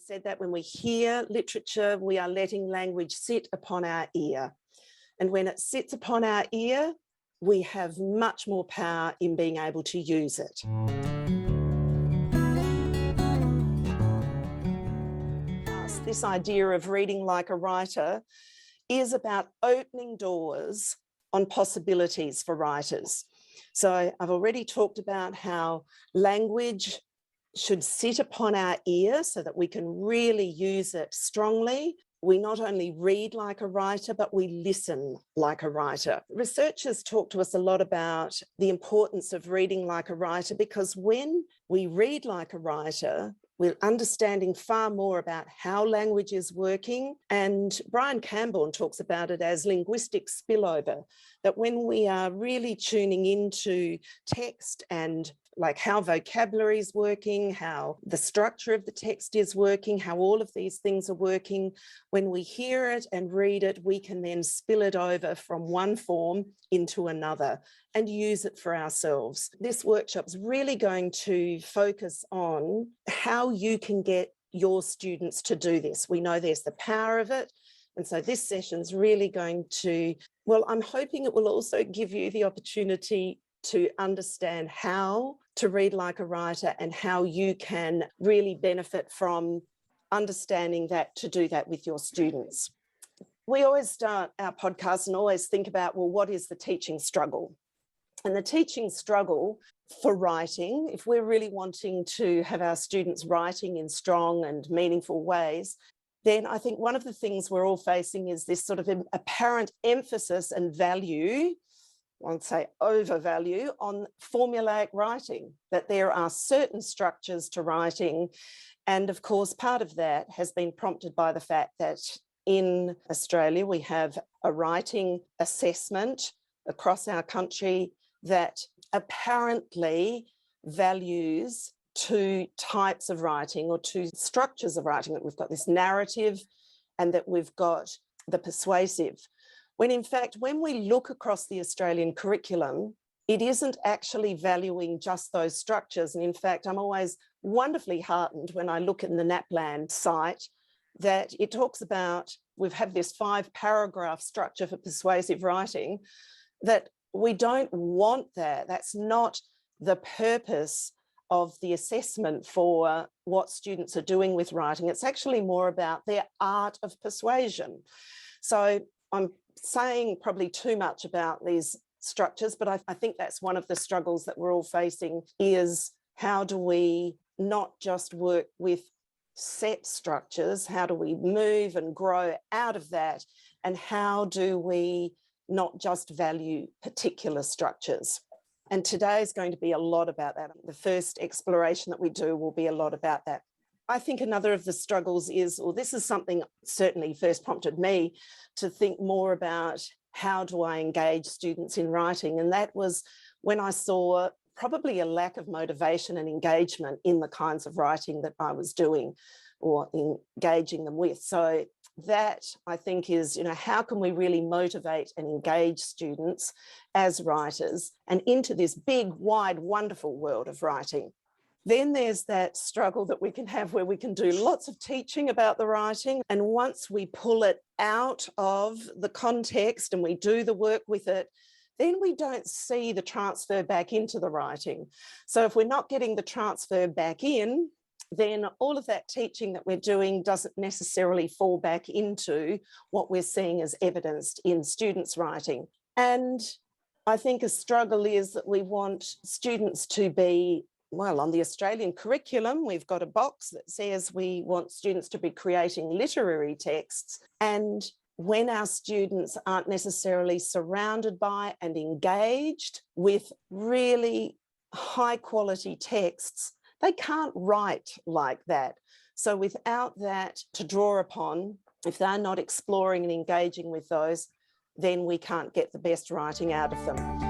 said that when we hear literature, we are letting language sit upon our ear. And when it sits upon our ear, we have much more power in being able to use it. This idea of reading like a writer is about opening doors on possibilities for writers. So I've already talked about how language should sit upon our ear so that we can really use it strongly. We not only read like a writer, but we listen like a writer. Researchers talk to us a lot about the importance of reading like a writer, because when we read like a writer, we're understanding far more about how language is working. And Brian Camborne talks about it as linguistic spillover, that when we are really tuning into text and like how vocabulary is working, how the structure of the text is working, how all of these things are working, when we hear it and read it, we can then spill it over from one form into another and use it for ourselves. This workshop's really going to focus on how you can get your students to do this. We know there's the power of it. And so this session's really going to, well, I'm hoping it will also give you the opportunity to understand how to read like a writer and how you can really benefit from understanding that to do that with your students. We always start our podcast and always think about, well, what is the teaching struggle? And the teaching struggle for writing, if we're really wanting to have our students writing in strong and meaningful ways, then I think one of the things we're all facing is this sort of apparent emphasis and value, I won't say overvalue, on formulaic writing, that there are certain structures to writing. And of course, part of that has been prompted by the fact that in Australia, we have a writing assessment across our country that apparently values two types of writing or two structures of writing, that we've got this narrative and that we've got the persuasive. When in fact, when we look across the Australian curriculum, it isn't actually valuing just those structures. And in fact, I'm always wonderfully heartened when I look in the NAPLAN site that it talks about, we've had this 5-paragraph structure for persuasive writing, that we don't want that. That's not the purpose of the assessment for what students are doing with writing. It's actually more about their art of persuasion. So I'm saying probably too much about these structures, but I think that's one of the struggles that we're all facing, is how do we not just work with set structures, how do we move and grow out of that, and how do we not just value particular structures? And today is going to be a lot about that. The first exploration that we do will be a lot about that. I think another of the struggles is, or this is something certainly first prompted me to think more about, how do I engage students in writing? And that was when I saw probably a lack of motivation and engagement in the kinds of writing that I was doing or engaging them with. So that, I think, is, how can we really motivate and engage students as writers and into this big, wide, wonderful world of writing? Then there's that struggle that we can have where we can do lots of teaching about the writing, and once we pull it out of the context and we do the work with it, then we don't see the transfer back into the writing. So if we're not getting the transfer back in, then all of that teaching that we're doing doesn't necessarily fall back into what we're seeing as evidenced in students' writing. And I think a struggle is that we want students to be, well, on the Australian curriculum, we've got a box that says we want students to be creating literary texts. And when our students aren't necessarily surrounded by and engaged with really high quality texts, they can't write like that. So without that to draw upon, if they're not exploring and engaging with those, then we can't get the best writing out of them.